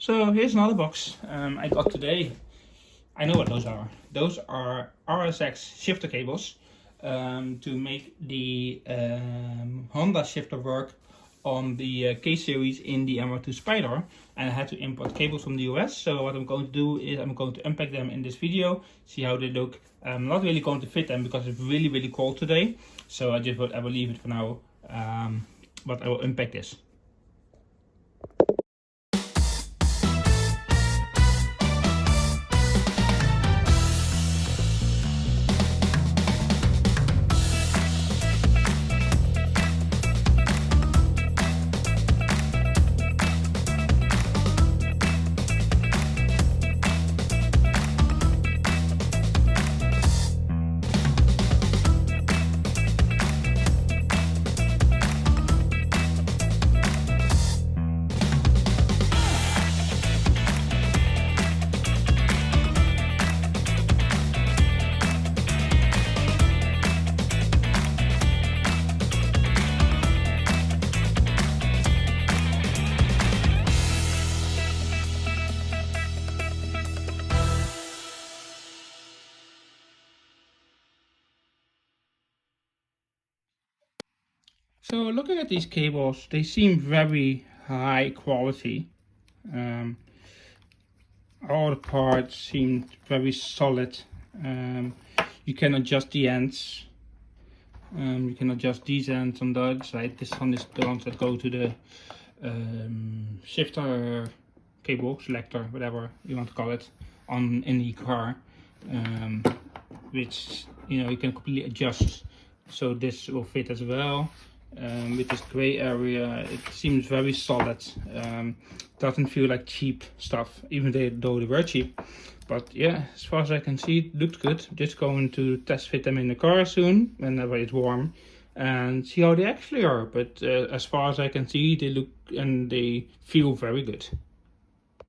So here's another box I got today. I know what those are. Those are RSX shifter cables to make the Honda shifter work on the K series in the MR2 Spyder, and I had to import cables from the US. So what I'm going to do is I'm going to unpack them in this video, see how they look. I'm not really going to fit them because it's really cold today, so I will leave it for now, but I will unpack this. So looking at these cables, they seem very high quality. All the parts seem very solid. You can adjust the ends. You can adjust these ends on the other side. This one is the ones that go to the shifter cable selector, whatever you want to call it, in the car, which you can completely adjust. So this will fit as well. With this gray area, it seems very solid. Doesn't feel like cheap stuff, even though they were cheap. But yeah, as far as I can see, it looked good. Just going to test fit them in the car soon, whenever it's warm, and see how they actually are. But as far as I can see, they look and they feel very good.